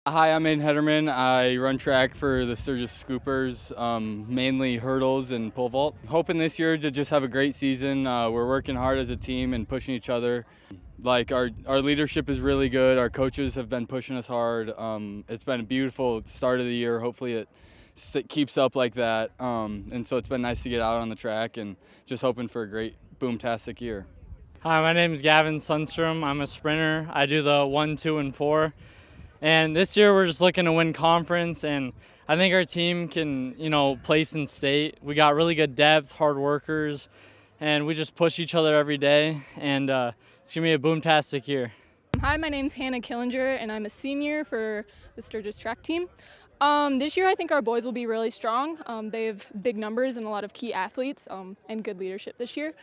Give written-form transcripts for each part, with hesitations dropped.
Hi, I'm Aidan Hedderman. I run track for the Sturgis Scoopers, mainly hurdles and pole vault. Hoping this year to just have a great season. We're working hard as a team and pushing each other. Like our leadership is really good. Our coaches have been pushing us hard. It's been a beautiful start of the year. Hopefully it keeps up like that. And so it's been nice to get out on the track and just hoping for a great boom-tastic year. Hi, my name is Gavin Sundstrom. I'm a sprinter. I do the 1, 2, and 4. And this year we're just looking to win conference, and I think our team can, place in state. We got really good depth, hard workers, and we just push each other every day, and it's going to be a boom-tastic year. Hi, my name's Hannah Killinger, and I'm a senior for the Sturgis track team. This year I think our boys will be really strong. They have big numbers and a lot of key athletes and good leadership this year.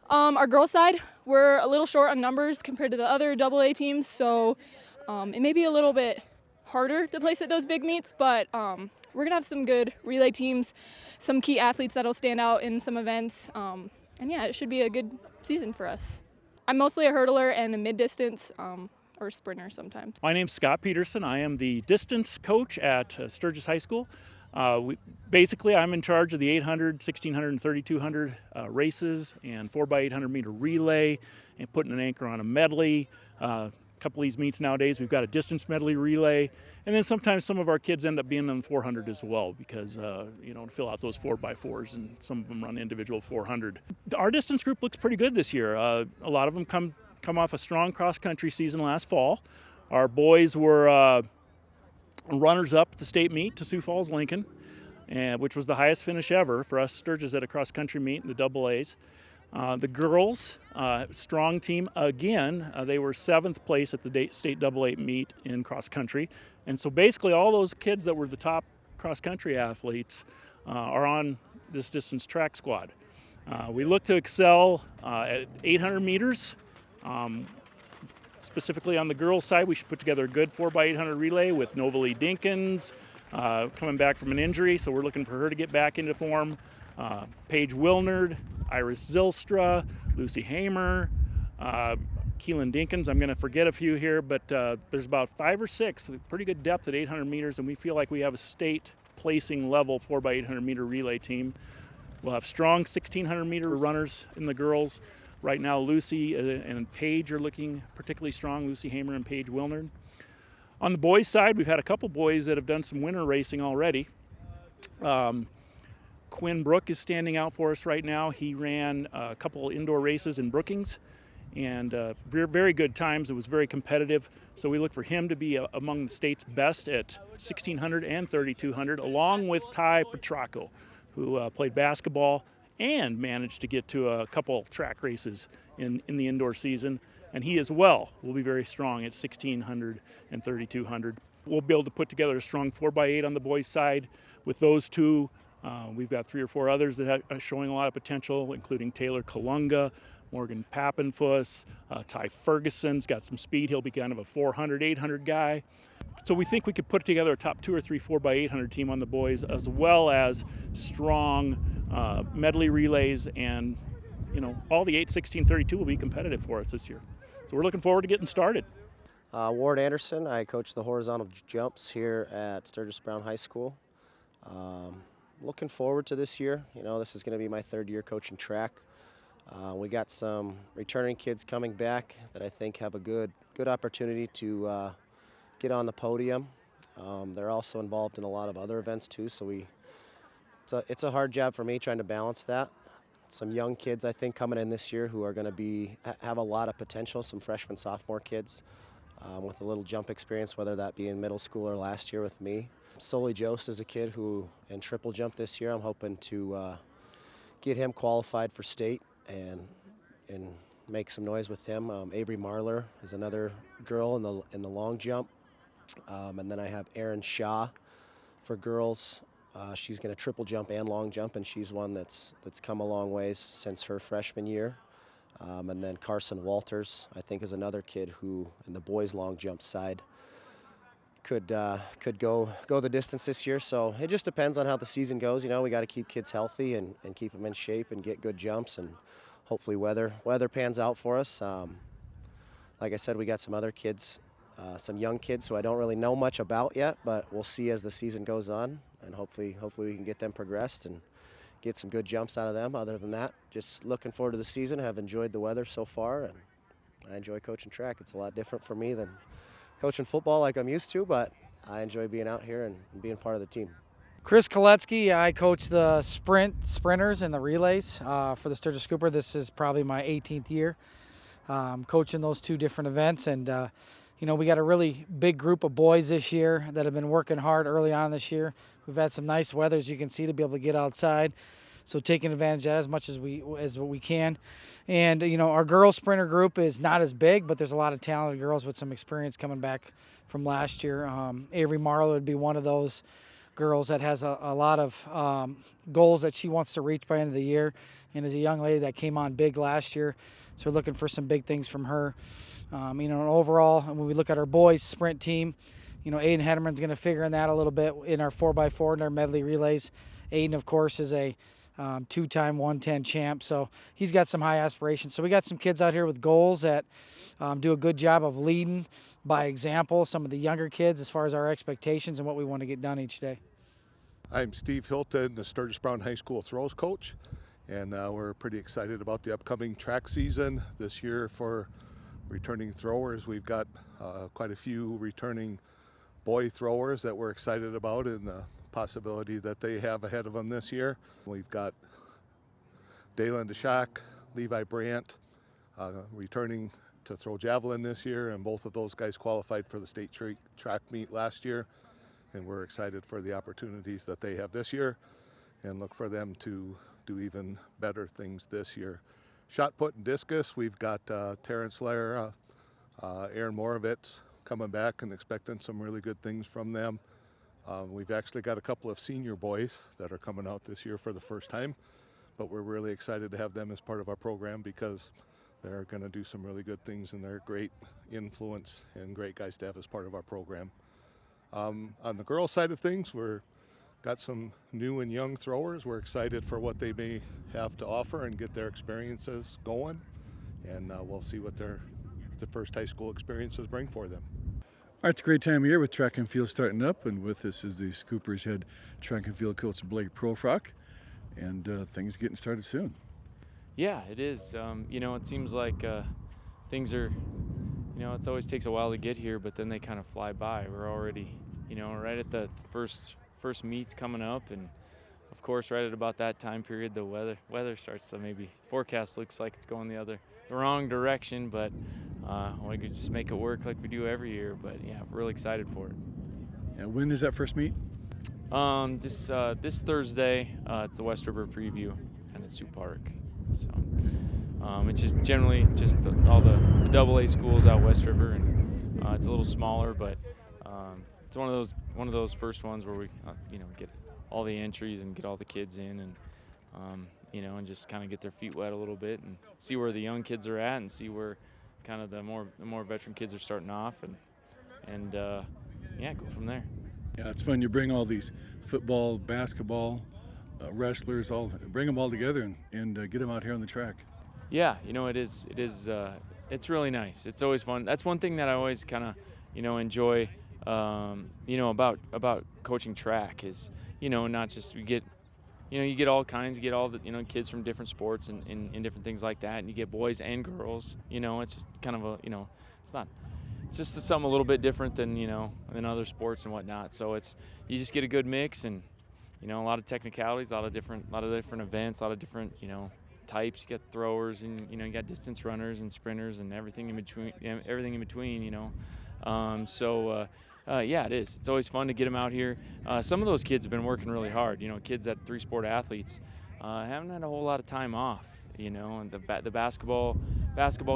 Our girls' side, we're a little short on numbers compared to the other AA teams, so it may be a little bit harder to place at those big meets, but we're going to have some good relay teams, some key athletes that'll stand out in some events, and yeah, it should be a good season for us. I'm mostly a hurdler and a mid-distance or sprinter sometimes. My name's Scott Peterson. I am the distance coach at Sturgis High School. Basically, I'm in charge of the 800, 1600, and 3200 races and 4x800 meter relay and putting an anchor on a medley. A couple of these meets nowadays, we've got a distance medley relay, and then sometimes some of our kids end up being on the 400 as well because, to fill out those 4x4s, and some of them run individual 400. Our distance group looks pretty good this year. A lot of them come off a strong cross-country season last fall. Our boys were runners-up at the state meet to Sioux Falls, Lincoln, which was the highest finish ever for us Sturgis at a cross-country meet in the AA. The girls, strong team again. They were 7th place at the state AA meet in cross-country. And so basically all those kids that were the top cross-country athletes are on this distance track squad. We look to excel at 800 meters. Specifically on the girls' side, we should put together a good 4x800 relay with Novalee Dinkins coming back from an injury, so we're looking for her to get back into form. Paige Wilnard, Iris Zylstra, Lucy Hamer, Keelan Dinkins. I'm going to forget a few here, but there's about 5 or 6, pretty good depth at 800 meters, and we feel like we have a state placing level 4x800 meter relay team. We'll have strong 1600 meter runners in the girls. Right now, Lucy and Paige are looking particularly strong, Lucy Hamer and Paige Wilnard. On the boys' side, we've had a couple boys that have done some winter racing already. Quinn Brook is standing out for us right now. He ran a couple indoor races in Brookings, and very good times. It was very competitive, so we look for him to be among the state's best at 1600 and 3200, along with Ty Petracco, who played basketball and managed to get to a couple track races in the indoor season. And he as well will be very strong at 1600 and 3200. We'll be able to put together a strong 4x8 on the boys' side with those two. We've got 3 or 4 others that are showing a lot of potential, including Taylor Kalunga, Morgan Pappenfuss, Ty Ferguson's got some speed. He'll be kind of a 400, 800 guy. So we think we could put together a top 2 or 3 4x800 team on the boys, as well as strong medley relays, and all the 8, 16, 32 will be competitive for us this year. So we're looking forward to getting started. Ward Anderson, I coach the horizontal jumps here at Sturgis Brown High School. Looking forward to this year. This is going to be my 3rd year coaching track. We got some returning kids coming back that I think have a good opportunity to get on the podium. They're also involved in a lot of other events too, so it's a hard job for me trying to balance that. Some young kids I think coming in this year who are going to have a lot of potential, some freshman, sophomore kids with a little jump experience, whether that be in middle school or last year with me. Sully Jost is a kid who in triple jump this year. I'm hoping to get him qualified for state and make some noise with him. Avery Marler is another girl in the long jump. And then I have Erin Shaw for girls. She's going to triple jump and long jump, and she's one that's come a long ways since her freshman year. And then Carson Walters, I think, is another kid who, in the boys' long jump side, could go the distance this year. So it just depends on how the season goes. We got to keep kids healthy and keep them in shape and get good jumps, and hopefully weather pans out for us. Like I said, we got some other kids some young kids who I don't really know much about yet, but we'll see as the season goes on, and hopefully we can get them progressed and get some good jumps out of them. Other than that, just looking forward to the season. Have enjoyed the weather so far, and I enjoy coaching track. It's a lot different for me than coaching football like I'm used to, but I enjoy being out here and being part of the team. Chris Koletsky, I coach the sprinters and the relays for the Sturgis Scooper. This is probably my 18th year coaching those two different events, and we got a really big group of boys this year that have been working hard early on this year. We've had some nice weather, as you can see, to be able to get outside, so taking advantage of that as much as we can. And our girls sprinter group is not as big, but there's a lot of talented girls with some experience coming back from last year. Avery Marlowe would be one of those girls that has a lot of goals that she wants to reach by the end of the year, and is a young lady that came on big last year, so we're looking for some big things from her. Overall, when we look at our boys sprint team, Aidan Hedderman's going to figure in that a little bit in our 4x4 and our medley relays. Aidan, of course, is a two-time 110 champ, so he's got some high aspirations. So we got some kids out here with goals that do a good job of leading by example some of the younger kids as far as our expectations and what we want to get done each day. I'm Steve Hilton, the Sturgis Brown High School throws coach, and we're pretty excited about the upcoming track season this year for returning throwers. We've got quite a few returning boy throwers that we're excited about, and the possibility that they have ahead of them this year. We've got Dalen DeShock, Levi Brandt returning to throw javelin this year, and both of those guys qualified for the state track meet last year, and we're excited for the opportunities that they have this year and look for them to do even better things this year. Shot put and discus, we've got Terrence Lair, Aaron Moravitz coming back, and expecting some really good things from them. We've actually got a couple of senior boys that are coming out this year for the first time, but we're really excited to have them as part of our program because they're going to do some really good things, and they're great influence and great guys to have as part of our program. On the girls' side of things, we're got some new and young throwers. We're excited for what they may have to offer and get their experiences going, and we'll see what the first high school experiences bring for them. All right, it's a great time of year with track and field starting up, and with us is the Scoopers head track and field coach Blake Proefrock, and things getting started soon. Yeah, it is. It seems like things are, it always takes a while to get here, but then they kind of fly by. We're already, right at the first meets coming up, and of course, right at about that time period, the weather starts to maybe forecast looks like it's going the wrong direction, but we could just make it work like we do every year. But yeah, really excited for it. Yeah, when is that first meet? This Thursday, it's the West River preview, and it's Sioux Park. So it's just generally just all the AA schools out West River, and it's a little smaller, but it's one of those first ones where we get all the entries and get all the kids in, and and just kind of get their feet wet a little bit and see where the young kids are at, and see where kind of the more veteran kids are starting off, and go from there. Yeah, it's fun. You bring all these football, basketball, wrestlers, bring them all together and get them out here on the track. Yeah, it is. It's really nice. It's always fun. That's one thing that I always kind of enjoy. About coaching track is not just you get all kinds. You get all the kids from different sports and different things like that, and you get boys and girls. It's just kind of it's just something a little bit different than than other sports and whatnot. So you just get a good mix, and a lot of technicalities, a lot of different events, a lot of different types. You got throwers, and you got distance runners and sprinters and everything in between. Yeah, it is. It's always fun to get them out here. Some of those kids have been working really hard. Kids that three-sport athletes haven't had a whole lot of time off. And the basketball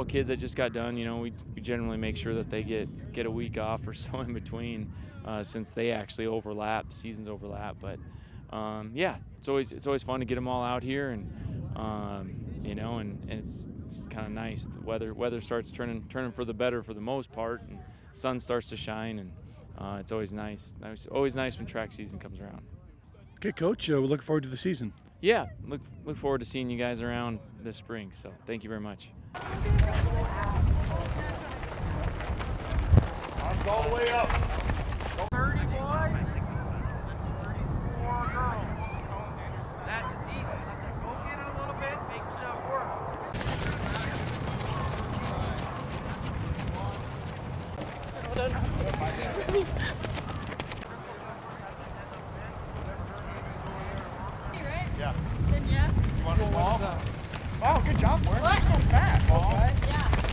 kids that just got done. We generally make sure that they get a week off or so in between, since they actually overlap, seasons overlap. But it's always fun to get them all out here, and and it's kind of nice. The weather starts turning for the better for the most part, and sun starts to shine, and it's always nice. It's always nice when track season comes around. Okay, Coach, we're looking forward to the season. Yeah, look forward to seeing you guys around this spring. So thank you very much. all the way up. 30 boys. 34 girls. That's decent. Go get it a little bit, make yourself work. Yeah. Then yeah. You want the ball? Wow, good job, Warren. Why so fast? Guys. Yeah.